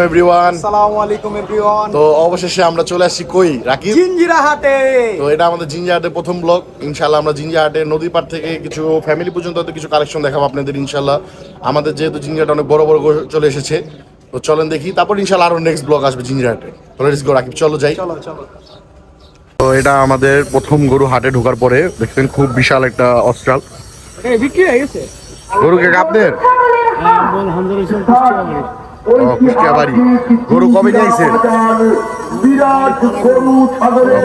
আলাইকুম এভরিওয়ান। আসসালামু আলাইকুম এভরিওয়ান। তো অবশেষে আমরা চলে আসছি কই রাকিব? জিঞ্জিরাহাটে। তো এটা আমাদের জিঞ্জিরাহাটের প্রথম ব্লগ। ইনশাআল্লাহ আমরা জিঞ্জিরাহাটের নদীর পাড় থেকে কিছু ফ্যামিলি পর্যন্ত কিছু কালেকশন দেখাবো আপনাদের ইনশাআল্লাহ। আমাদের যেহেতু জিঞ্জিরাহাট অনেক বড় বড় চলে এসেছে, তো চলেন দেখি, তারপর ইনশাআল্লাহ আরো নেক্সট ব্লগ আসবে জিঞ্জিরাহাটে। তো লেটস গো রাকিব, চলো যাই। চলো চলো। তো এটা আমাদের প্রথম গরু, হাটে ঢোকার পরে দেখছেন খুব বিশাল একটা অস্ট্রাল। বিক্রি হয়ে গেছে গরু কে আপনার? কুষ্টিয়া বাড়ি। গরু কবে নিয়ে আইছেন?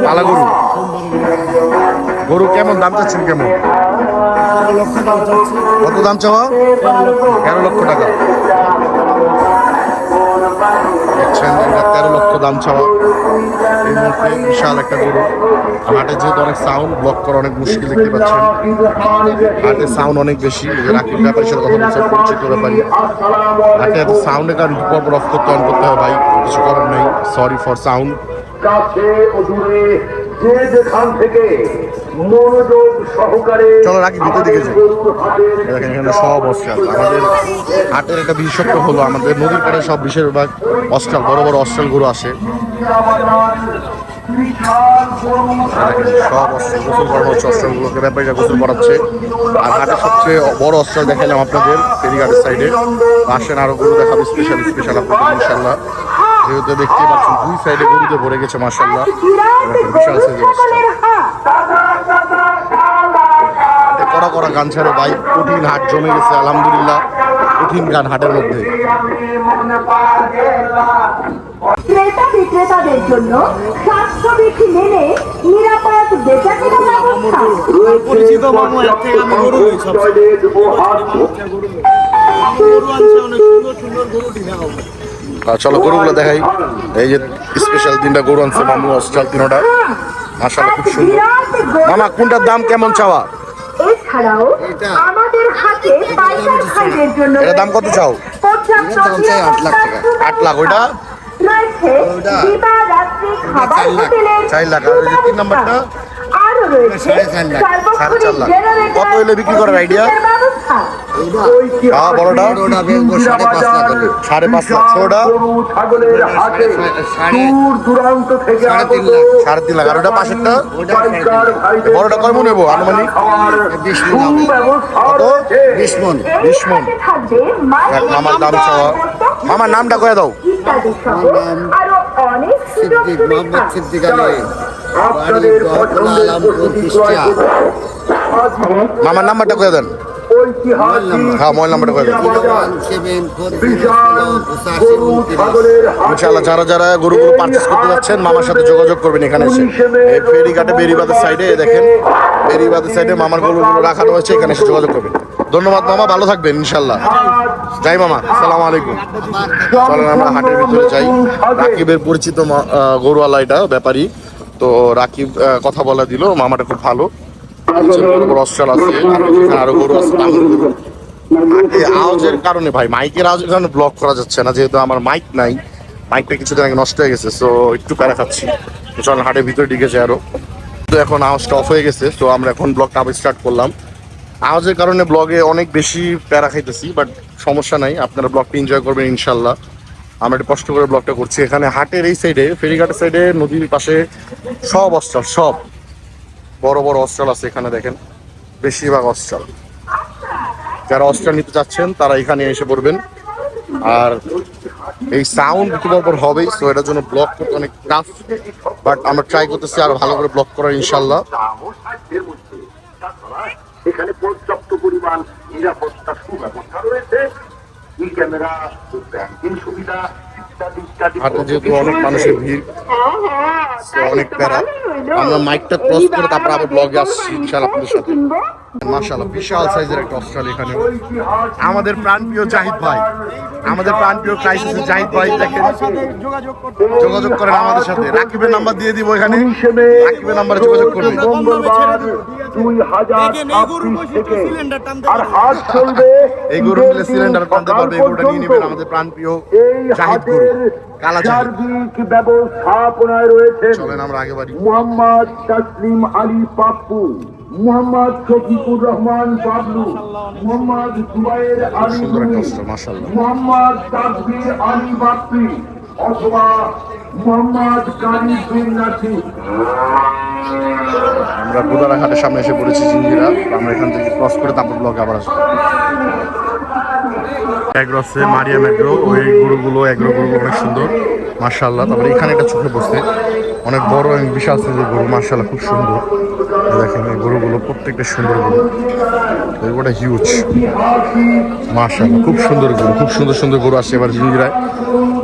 পালা গরু। গরু কেমন দাম চাচ্ছেন? কেমন কত দাম চাওয়া? 13 লক্ষ টাকা। দেখছেন 13 লক্ষ দাম চাওয়া। এই মুহূর্তে বিশাল একটা গরু। হাটে যেহেতু অনেক সাউন্ড, ব্লক করা অনেক মুশকিল, দেখতে পাচ্ছেন হাটে সাউন্ড অনেক বেশি। রাকিব ব্যাপারের সাথে কথা বলছে, পরিচিত ব্যাপারী। হাটে এত সাউন্ডের কারণে পরপর অফ করতে অন করতে হয় ভাই, কিছু করার নেই, সরি ফর সাউন্ড। কাছে ও দূরে যে যেখান থেকে মনোযোগ সহকারে চলো রাকিব ভিতর দিকে যাই। দেখেন এখানে সব অস্ট্রাল। আমাদের হাটের একটা বিশেষত্ব হলো আমাদের নদীর পাড়ে সব বেশিরভাগ অস্ট্রাল, বড় বড় অস্ট্রাল গরু আসে। সব অস্ট্রাল গোসল করানো হচ্ছে, অস্ট্রালগুলোকে ব্যাপারীরা গোসল করাচ্ছে। আর হাটের সবচেয়ে বড় অস্ট্রাল দেখালাম আপনাদের ফেরিঘাটের সাইডে। আসেন আরো গরু দেখাবো স্পেশাল স্পেশাল আপনাদের ইনশাল্লাহ। যেহেতু দেখতে পাচ্ছেন দুই সাইডে গরুতে ভরে গেছে মাশাআল্লাহ। বিশাল সাইজের কড়া কড়া গান ছাড়ে ভাই, কঠিন হাট জমে গেছে আলহামদুলিল্লাহ। কঠিন গান হাটের মধ্যে। ক্রেতা বিক্রেতাদের জন্য স্বাস্থ্যবিধি মেনে নিরাপদ বেচাকেনা ব্যবস্থা। পরিচিত মামু এক থেকে আমি গরু লই সব গরু আনছে, অনেক সুন্দর সুন্দর গরু দেখাবো। চলো গরুগুলো দেখাই। এই যে স্পেশাল 3টা গরু আনছে মামু, অস্ট্রাল 3টা মাশাআল্লাহ খুব সুন্দর। মামা কোনটার দাম কেমন চাওয়া? এছাড়াও আমাদের হাতে পাইকার ভাইদের জন্য এটার দাম কত চাও? পর্যাপ্ত 8 লাখ টাকা। 8 লাখ। ওইটা রয়েছে দিবা রাত্রি খাবার হোটেলের 4 লাখ। আর ওই যে 3 নাম্বারটা আরো রয়েছে 4.5 লাখ। কত হইলে বিক্রি করার আইডিয়া? বড়টা 5.5 লাখ। ছোটটা 3.5 লাখ। আর ওটা পাশেরটা বড়টা কয় মন নেবো আনুমানিক? 20 মন। মামার দাম চাওয়া। মামার নামটা কয়ে দাও। মামার নাম্বারটা কয়ে দেন। হ্যাঁ মোবাইল নাম্বারটা কয়ে দেন। ইনশাআল্লাহ যারা যারা গরুগুলো পারচেস করতে যাচ্ছেন মামার সাথে যোগাযোগ করবেন এখানে এসে। এই ফেরিঘাটে বেরিবাদের সাইডে দেখেন, বেরিবাদের সাইডে মামার গরুগুলো রাখানো হয়েছে, এখানে এসে যোগাযোগ করবেন। ধন্যবাদ মামা, ভালো থাকবেন ইনশাআল্লাহ। যাই মামা, আসসালামু আলাইকুম। চলেন আমরা হাটের ভিতরে যাই। রাকিবের পরিচিত গরুওয়ালা এটা ব্যাপারী। তো রাকিব কথা বলা দিল, মামাটা খুব ভালো। অস্ট্রাল আছে, আরো গরু আছে। আওয়াজের কারণে ভাই, মাইকের আওয়াজের কারণে ব্লক করা যাচ্ছে না, যেহেতু আমার মাইক নাই। মাইকটা কিছুদিন আগে নষ্ট হয়ে গেছে, সো একটু প্যারা খাচ্ছি। তো চলেন হাটের ভিতরে ঢুকে যায় আরো। তো এখন আওয়াজটা অফ হয়ে গেছে, তো আমরা এখন ব্লগটা আবার স্টার্ট করলাম। আওয়াজের কারণে ব্লগে অনেক বেশি প্যারা খাইতেছি, বাট সমস্যা নাই, আপনারা ব্লগটা এনজয় করবেন ইনশাল্লাহ। আমরা একটু কষ্ট করে ব্লগটা করছি। এখানে হাটের এই সাইডে, ফেরিঘাটের সাইডে নদীর পাশে সব অস্ট্রাল, সব বড় বড় অস্ট্রাল আছে এখানে দেখেন, বেশিরভাগ অস্ট্রাল। যারা অস্ট্রাল নিতে চাচ্ছেন তারা এখানে এসে পড়বেন। আর এই সাউন্ড একটু পর হবেই, সো এটার জন্য ব্লক করতে অনেক টাফ, বাট আমরা ট্রাই করতেছি আরো ভালো করে ব্লক করার ইনশাল্লাহ। এখানে পর্যাপ্ত পরিমাণ নিরাপত্তা সুব্যবস্থা রয়েছে, ক্যামেরা, ব্যাংকিং সুবিধা হাটে যেহেতু অনেক মানুষের ভিড়, অনেক প্যারা। আমরা মাইকটা ক্রস করে তারপর আবার ব্লগে আসছি ইনশাআল্লাহ আপনাদের সাথে। মাশাআল্লাহ বিশাল সাইজের একটা অস্ট্রাল এখানে। আমাদের প্রাণপ্রিয় জাহিদ ভাই, আমাদের প্রাণপ্রিয় ক্রাইসিসের জাহিদ ভাই, দেখেন যোগাযোগ করেন আমাদের সাথে। রাকিবের নাম্বার দিয়ে দিব এখানে, রাকিবের নাম্বারে যোগাযোগ করবেন। এই গরু নিলে সিলিন্ডার টানতে পারবে, এই গরুটা নিয়ে নেবেন আমাদের প্রাণপ্রিয় জাহিদ গরু, কালা জাহিদ। ব্যবস্থাপনায় রয়েছে চলেন আমরা আগে বাড়ি। মোহাম্মদ তাসলিম আলী পাপ্পু, মোহাম্মদ শফিকুর রহমান বাবলু, মোহাম্মদ জুবাইর আলী সুন্দর একটা রুমি, অস্ত্র মাশাআল্লাহ। মোহাম্মদ তাকবীর আলী বাপ্পি অথবা মোহাম্মদ কানিজ বিন নাসির। আমরা গোদারাঘাটের সামনে এসে পড়েছি জিঞ্জিরা। আমরা এখান থেকে ক্রস করে তারপর ব্লগে আবার আসবো। এগ্রো আছে মারিয়াম এগ্রো, ওই গরুগুলো এগ্রো গরুগুলো অনেক সুন্দর মাশাআল্লাহ। তারপরে এখানে একটা চোখে বসছে অনেক বড় এবং বিশাল সাইজের গরু মাশাআল্লাহ, খুব সুন্দর। দেখেন এই গরুগুলো প্রত্যেকটা সুন্দর গরু, এগুলোটা হিউজ মাশাআল্লাহ, খুব সুন্দর গরু, খুব সুন্দর সুন্দর গরু আসছে এবার জিঞ্জিরায়।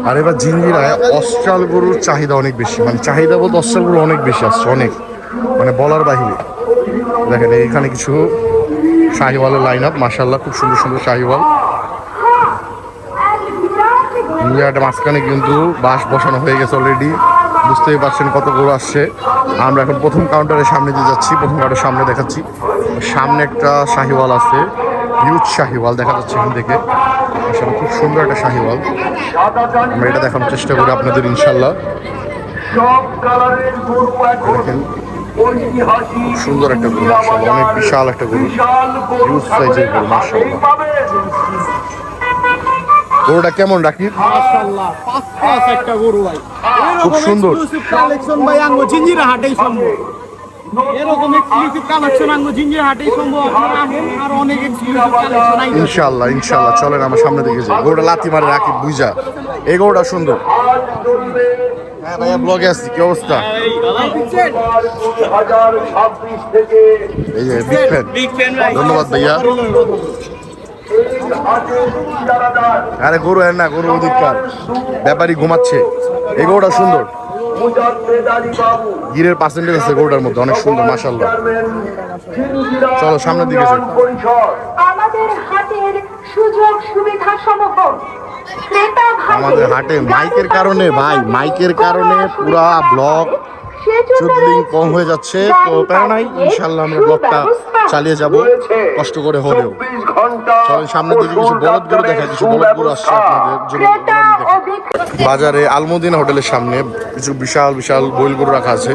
আর এবার জিঞ্জিরায় অস্ট্রাল গরুর চাহিদা অনেক বেশি, মানে চাহিদা বলতে অস্ট্রাল গরু অনেক বেশি আসছে, অনেক মানে বলার বাহিরে। দেখেন এইখানে কিছু শাহিওয়ালের লাইন আপ মাশাআল্লাহ, খুব সুন্দর সুন্দর শাহিওয়াল। জিঞ্জিরাটা মাঝখানে কিন্তু বাঁশ বসানো হয়ে গেছে অলরেডি, বুঝতেই পারছেন কত গরু আসছে। আমরা এখন প্রথম কাউন্টারের সামনে দিয়ে যাচ্ছি, প্রথম কাউন্টারের সামনে দেখাচ্ছি। সামনে একটা শাহিওয়াল আছে, হিউজ শাহিওয়াল দেখা যাচ্ছে এখান থেকে, আসলে খুব সুন্দর একটা শাহিওয়াল। আমরা এটা দেখানোর চেষ্টা করি আপনাদের ইনশাল্লাহ। সব কালারের গরু এখন দেখেন ঐতিহাসিক সুন্দর একটা গরু মাশাআল্লাহ, অনেক বিশাল একটা গরু, বিশাল গরু হিউজ সাইজের গরু মাশাআল্লাহ। গরুটা কেমন রাখি? মাশাআল্লাহ, পাঁচ পাঁচ একটা গরু ভাই। খুব সুন্দর। কালেকশন ভাই আঙ্গো জিঞ্জিরা হাটেই সম্ভব। এরকম এক্সক্লুসিভ কালেকশন আঙ্গো জিঞ্জিরা হাটেই সম্ভব। আপনারা আসুন, আর অনেক এক্সক্লুসিভ কালেকশন আইছে। ইনশাআল্লাহ ইনশাআল্লাহ, চলেন আমার সামনে দিকে যাই। গরুটা লাথি মারে রাখি বুঝা, এই গরুটা সুন্দর। হ্যাঁ ভাইয়া, ব্লগে আসছি, কি অবস্থা? এই যে বিগ ফ্যান, ধন্যবাদ ভাইয়া। আরে গরু এর না, গরু অধিকার, ব্যাপারী ঘুমাচ্ছে। এই গরুটা সুন্দর, গিরের পার্সেন্টেজ আছে গরুটার মধ্যে, অনেক সুন্দর মাশাআল্লাহ। চলো সামনের দিকে যাই। আমাদের হাটের সুযোগ সুবিধা সমূহ ক্রেতা আমাদের হাটে মাইকের কারণে ভাই, মাইকের কারণে পুরা ব্লগ চুদলিং কম হয়ে যাচ্ছে, তো প্যারা নাই, ইনশাল্লাহ আমরা ব্লগটা চালিয়ে যাব কষ্ট করে হলেও। চলেন সামনের দিকে কিছু বলদ গরু দেখায়, কিছু বলদ গরু আসছে আপনাদের জন্য। বাজারে আলমদিনা হোটেলের সামনে কিছু বিশাল বিশাল বইল গরু রাখা আছে,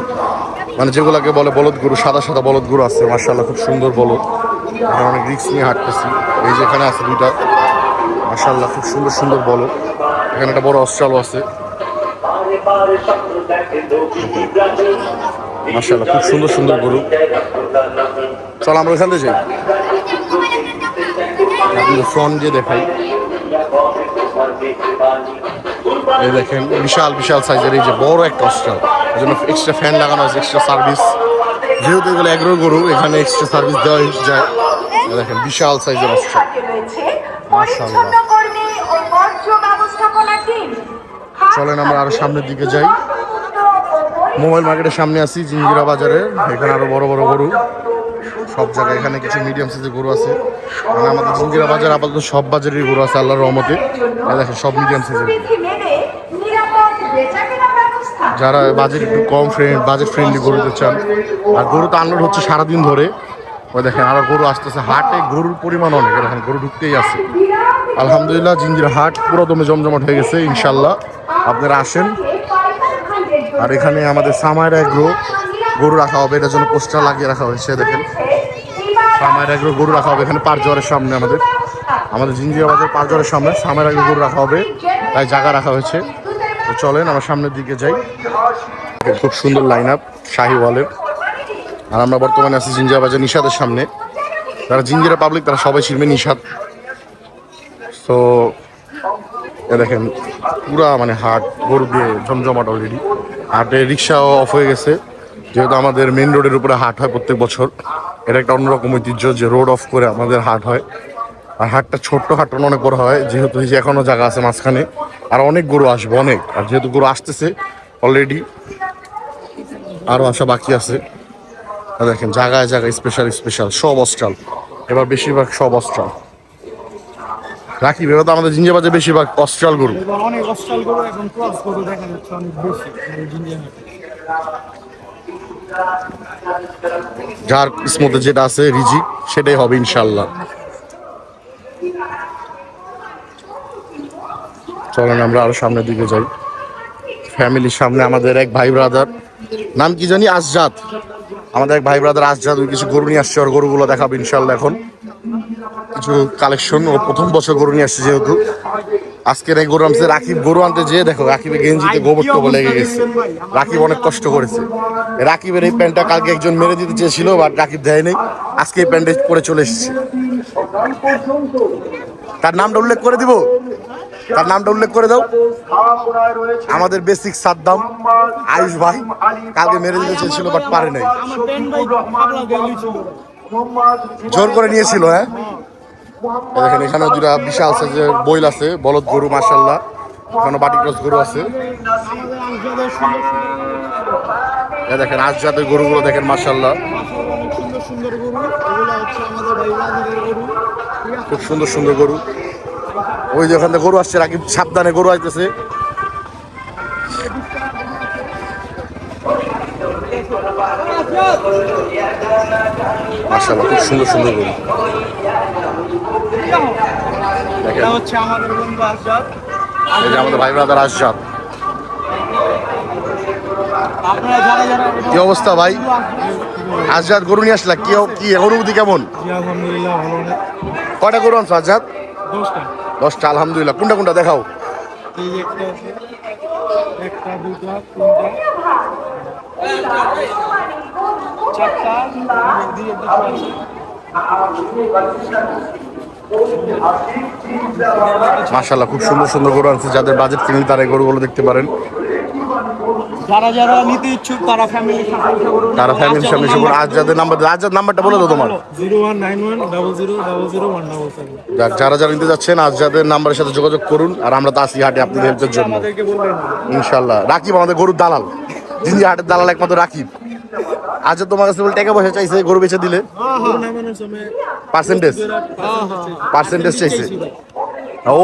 মানে যেগুলোকে বলে বলদ গরু, সাদা সাদা বলদ গরু আছে মাশাআল্লাহ, খুব সুন্দর বলদ। আমরা অনেক রিস্ক নিয়ে হাঁটতেছি। এই যে এখানে আছে দুইটা মাশাআল্লাহ, খুব সুন্দর সুন্দর বলদ। এখানে একটা বড় অস্ট্রালও আছে মাশাআল্লাহ, খুব সুন্দর সুন্দর গরু। চল আমরা ওইখান থেকে যাই, ফ্রন্ট দিয়ে দেখাই। এই দেখেন বিশাল বিশাল সাইজের এই যে বড় একটা অস্ট্রাল, এই জন্য এক্সট্রা ফ্যান লাগানো আছে, এক্সট্রা সার্ভিস। যেহেতু এগুলো এগ্রো গরু, এখানে এক্সট্রা সার্ভিস দেওয়া যায়। দেখেন বিশাল সাইজের অস্ট্রাল মাশাআল্লাহ। চলেন আমরা আরো সামনের দিকে যাই। মোবাইল মার্কেটের সামনে আছি জিঞ্জিরা বাজারে, এখানে আরো বড় বড় গরু সব জায়গায়। এখানে কিছু মিডিয়াম সাইজের গরু আছে, মানে আমাদের জিঞ্জিরা বাজার আপাতত সব বাজারেরই গরু আছে আল্লাহর রহমতে। দেখেন সব মিডিয়াম সাইজের। যারা বাজেট একটু কম বাজেট ফ্রেন্ডলি গরু দিতে চান, আর গরু তো আনলোড হচ্ছে সারাদিন ধরে। ওই দেখেন আরো গরু আসতেছে, হাটে গরুর পরিমাণ অনেক, দেখেন গরু ঢুকতেই আছে। আলহামদুলিল্লাহ জিঞ্জিরা হাট পুরো দমে জমজমাট হয়ে গেছে, ইনশাল্লাহ আপনারা আসেন। আর এখানে আমাদের সামাইরা এগ্রো গরু রাখা হবে, এটার জন্য পোস্টার লাগিয়ে রাখা হয়েছে। দেখেন সামাইরা এগ্রো গরু রাখা হবে এখানে পারজোয়ারের সামনে, আমাদের জিঞ্জিরা বাজার পারজোয়ারের সামনে সামাইরা এগ্রো গরু রাখা হবে, তাই জায়গা রাখা হয়েছে। তো চলেন আমার সামনের দিকে যাই। খুব সুন্দর লাইন আপ শাহিওয়ালের। আর আমরা বর্তমানে আছি জিঞ্জিরা বাজার নিশাদের সামনে। যারা জিঞ্জিরা পাবলিক তারা সবাই চিনবে নিশাদ। তো দেখেন পুরা মানে হাট গরু দিয়ে জমজমাট অলরেডি। হাটে রিক্সাও অফ হয়ে গেছে, যেহেতু আমাদের মেন রোডের উপরে হাট হয় প্রত্যেক বছর। এটা একটা অন্যরকম ঐতিহ্য যে রোড অফ করে আমাদের হাট হয়। আর হাটটা ছোট্ট হাটটা অনেক বড় হয়, যেহেতু এই যে এখনো জায়গা আছে মাঝখানে, আর অনেক গরু আসবে অনেক। আর যেহেতু গরু আসতেছে অলরেডি, আরও আসা বাকি আছে। দেখেন জায়গায় জায়গায় স্পেশাল স্পেশাল সব অস্ট্রাল, এবার বেশিরভাগ সব অস্ট্রাল। রাখি এবার তো আমাদের জিঞ্জিরা বাজারে বেশিরভাগ অস্ট্রাল গরু। অনেক অস্ট্রাল গরু এবং ক্রস গরু দেখা যাচ্ছে অনেক বেশি জিঞ্জিরা হাটে। যার কিসমতে যেটা আছে রিজিক সেটাই হবে ইনশাল্লাহ। চলেন আমরা আরো সামনের দিকে যাই। ফ্যামিলির সামনে আমাদের এক ভাই ব্রাদার, নাম কি জানি, আসজাদ। আমাদের এক ভাই ব্রাদার আসজাদ কিছু গরু নিয়ে আসছে, ওর গরুগুলো দেখাবো ইনশাল্লাহ। এখন কিছু কালেকশন, ও প্রথম বছর গরু নিয়ে আসছে যেহেতু। আজকের এই গরু আনছে রাকিব, গরু আনতে যেয়ে দেখো রাকিবের গেঞ্জিতে গোবর টোবর লেগে গেছে। রাকিব অনেক কষ্ট করেছে। রাকিবের এই প্যান্টটা কালকে একজন মেরে দিতে চেয়েছিল, বাট রাকিব দেয় নেই, আজকে এই প্যান্টে পরে চলে এসেছে। তার নামটা উল্লেখ করে দিব, তার নামটা উল্লেখ করে দাও। আমাদের বেসিক সাদ্দাম আয়ুষ ভাই কালকে মেরে দিতে চেয়েছিল, বাট পারে নাই, আমার প্যান্ট ভাই পাগলা গেলি ছিল। জোর করে নিয়েছিল। হ্যাঁ, দেখেন এখানে দুটা বিশাল সাইজের বইল আছে, বলদ গরু মাশাল্লাহ। এখানে বাটি ক্রস গরু আছে। আমাদের আজকের সুন্দর দেখেন আজজাতের গরুগুলো দেখেন মাশাল্লাহ, অনেক সুন্দর সুন্দর গরু। এগুলো হচ্ছে আমাদের ভাই রাজুরের গরু, ঠিক আছে? খুব সুন্দর সুন্দর গরু। ওই যে ওখান থেকে গরু আসছে, রাকিব সাবধানে, গরু আসতেছে। মাশাল্লাহ খুব সুন্দর সুন্দর গরু। এটা হচ্ছে আমাদের বন্ধু আজজাদ। এই যে আমাদের ভাই ব্রাদার আসজাদ। আপনারা যারা যারা কি অবস্থা ভাই? আজজাদ গরু নিয়ে আসলা, কি কি অনুভূতি কেমন? আলহামদুলিল্লাহ ভালো না, কয়টা গরু আনছো আজজাদ? 10টা। 10টা, আলহামদুলিল্লাহ। কোনটা কোনটা দেখাও। এই একটা আছে, একটা, দুটা, তিনটা, চারটা, দিয়ে কিছু আছে। মাশাআল্লাহ খুব সুন্দর সুন্দর গরু আনছে। যাদের বাজেট ফ্রেন্ডলি তারা এই গরুগুলো দেখতে পারেন। যারা যারা নিতে ইচ্ছুক তারা ফ্যামিলির সাথে এসে করুন। তারা ফ্যামিলির সামনে এসে আজজাদের নাম্বার, আজজাদ নাম্বারটা বলে দাও তোমার। 019100000177। যারা যারা নিতে যাচ্ছেন আজজাদের নাম্বারের সাথে যোগাযোগ করুন। আর আমরা তো আসি হাটে আপনাদের হেল্পের জন্য আমাদেরকে বলবেন ইনশাল্লাহ। রাকিব আমাদের গরুর দালাল, জিঞ্জি হাটের দালাল একমাত্র রাকিব। আজ তোমার কাছে বলে টাকা পয়সা চাইছে গরু বেচে দিলে, পার্সেন্টেজ পার্সেন্টেজ চাইছে।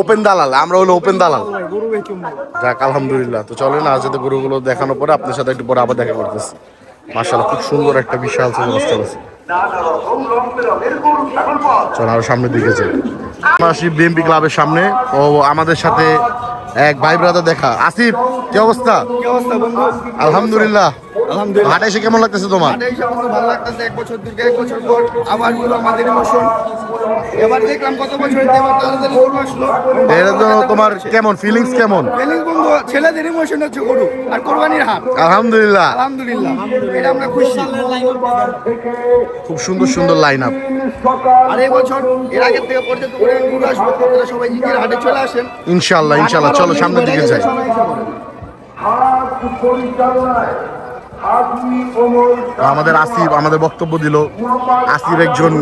ওপেন দালাল, আমরা হলো ওপেন দালাল। গরু বেচুম। যাক আলহামদুলিল্লাহ। তো চলেন আজ যাতে গরুগুলো দেখানোর পরে আপনার সাথে একটু পরে আবার দেখা করতেছি। মাশাআল্লাহ খুব সুন্দর একটা বিশাল অবস্থা আছে। চল আরো সামনের দিকে যাই। আমরা আসি বিএমপি ক্লাবের সামনে। ও আমাদের সাথে এক ভাই ব্রাদার দেখা। আসিফ কি অবস্থা? কি অবস্থা বন্ধু? আলহামদুলিল্লাহ। আলহামদুলিল্লাহ। হাটে এসে কেমন লাগতেছে তোমার? এই সমস্ত ভালো লাগতেছে। 1 বছর দীর্ঘ 1 বছর পর আবার হলো আমাদের ইমোশন। এবার দেখলাম কত বছর হইতে এবার তাড়াতাড়ি গরু আসলো। এর জন্য তোমার কেমন ফিলিংস কেমন? ফিলিংস বন্ধু, ছেলেদের ইমোশন হচ্ছে গরু আর কোরবানির হাট। আলহামদুলিল্লাহ আলহামদুলিল্লাহ, এটা আমরা খুশি। খুব সুন্দর সুন্দর লাইন আপ। আর এই বছর এর আগের থেকে পর্যন্ত করে গরু আসবে। আপনারা সবাই জিজির হাটে চলে আসেন ইনশাআল্লাহ ইনশাআল্লাহ। চলো সামনের দিকে যাই। আমাদের আসিফ আমাদের বক্তব্য দিল। আসিফ একজন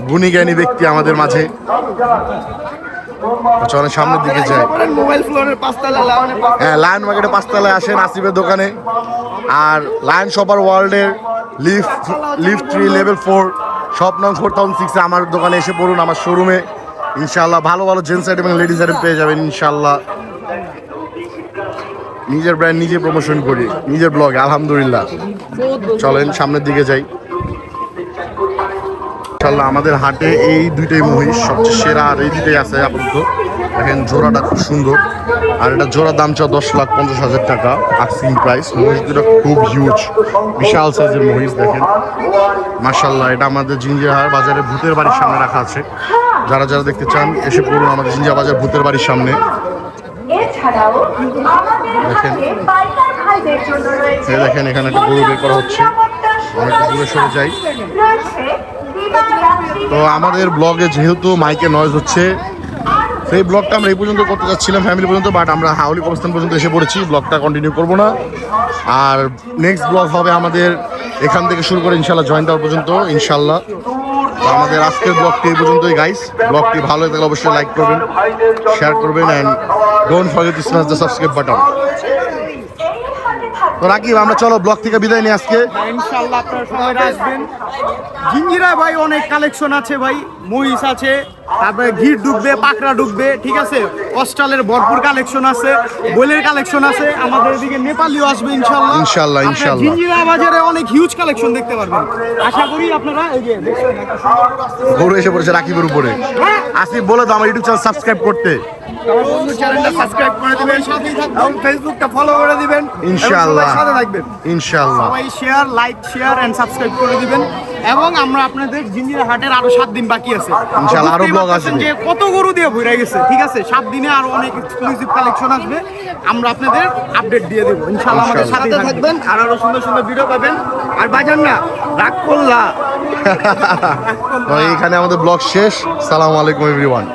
গুণী জ্ঞানী ব্যক্তি আমাদের মাঝে। চলো সামনের দিকে যাই। মোবাইল ফ্লোরের 5 তলা লাউনে হ্যাঁ, লায়ন মার্কেটে 5 তলায় আসেন আসিফের দোকানে। আর লায়ন শপার ওয়ার্ল্ডের লিফট 3 লেভেল 4 শপ নং 4006 আমার দোকানে এসে পড়ুন, আমার শোরুমে। ইনশাআল্লাহ ভালো ভালো জেন্টস আইটেম এবং লেডিস আইটেম পেয়ে যাবেন ইনশাআল্লাহ। নিজের ব্র্যান্ড নিজে প্রমোশন করি নিজের ব্লগে আলহামদুলিল্লাহ। চলেন সামনের দিকে যাই। ইনশাআল্লাহ আমাদের হাটে এই দুইটাই মহিষ সবচেয়ে সেরা, আর এই দুইটাই আছে আপাতত। দেখেন জোড়াটা খুব সুন্দর, আর এটা জোড়ার দাম চাও 10,50,000 টাকা আস্কিং প্রাইস। মহিষ দুটো খুব হিউজ, বিশাল সাইজের মহিষ। দেখেন মাশাআল্লাহ। এটা আমাদের জিঞ্জিরাহাট বাজারে ভূতের বাড়ির সামনে রাখা আছে। যারা যারা দেখতে চান এসে পড়ুন আমাদের জিঞ্জিরা বাজার ভূতের বাড়ির সামনে। এছাড়াও আমাদের হাতে পাইকার ভাইদের জন্য রয়েছে। দেখেন এখানে একটা গরু বের করা হচ্ছে। আমরা একটু দূরে সরে যাই। রয়েছে দিবারাত্রি তো আমাদের ব্লগে যেহেতু মাইকে নয়েজ হচ্ছে, সেই ব্লগটা আমরা এই পর্যন্ত করতে যাচ্ছিলাম ফ্যামিলি পর্যন্ত, বাট আমরা হাওলি অবস্থান পর্যন্ত এসে পড়েছি। ব্লগটা কন্টিনিউ করবো না। আর নেক্সট ব্লগ হবে আমাদের এখান থেকে শুরু করে ইনশাল্লাহ জয়েন টাওয়ার পর্যন্ত ইনশাল্লাহ। তো আমাদের আজকের ব্লগটি এই পর্যন্তই গাইস। ব্লগটি ভালো লাগলে অবশ্যই লাইক করবেন, শেয়ার করবেন, and don't forget to smash the subscribe button. তো রাকিব আমরা চলো ব্লগ থেকে বিদায় নিই আজকে। ইনশাআল্লাহ আপনারা সবাই আসবেন। জিঞ্জিরা ভাই অনেক কালেকশন আছে ভাই, মহিষ আছে, তারপরে গির ঢুকবে, পাকড়া ঢুকবে, ঠিক আছে। অস্ট্রালের ভরপুর কালেকশন আছে, বইলের কালেকশন আছে, আমাদের এদিকে নেপালিও আসবে ইনশাল্লাহ। ইনশাল্লাহ, আপনারা ইনশাল্লাহ। জিঞ্জিরা বাজারে অনেক হিউজ কালেকশন দেখতে পারবেন। আশা করি আপনারা এই যে দেখছেন একটা সুন্দর রাস্তা। গরু এসে পড়েছে রাকিবের উপরে। আসিফ বলে তো আমার ইউটিউব চ্যানেল সাবস্ক্রাইব করতে। আমার বন্ধু চ্যানেলটা সাবস্ক্রাইব করে দিবেন, সাথেই থাকবেন, এবং ফেসবুকটা ফলো করে দিবেন, ইনশাআল্লাহ। এবং সবাই সাথে থাকবেন ইনশাআল্লাহ। সবাই share, like, share and subscribe করে দিবেন। এবং আমরা আপনাদের জিঞ্জিরা হাটের আরো 7 দিন বাকি আছে ইনশাআল্লাহ, আরো বুঝতেই ব্লগ পারতেছেন আসবে। যে কত গরু দিয়ে ভরে গেছে, ঠিক আছে। 7 দিনে আরো অনেক এক্সক্লুসিভ কালেকশন আসবে, আমরা আপনাদের আপডেট দিয়ে দেবো ইনশাআল্লাহ। আমাদের সাথে থাকবেন আর আরো সুন্দর সুন্দর ভিডিও পাবেন। আর বাজান না রাগ করলা তো এইখানে আমাদের ব্লগ শেষ। সালামু আলাইকুম এভরিওয়ান।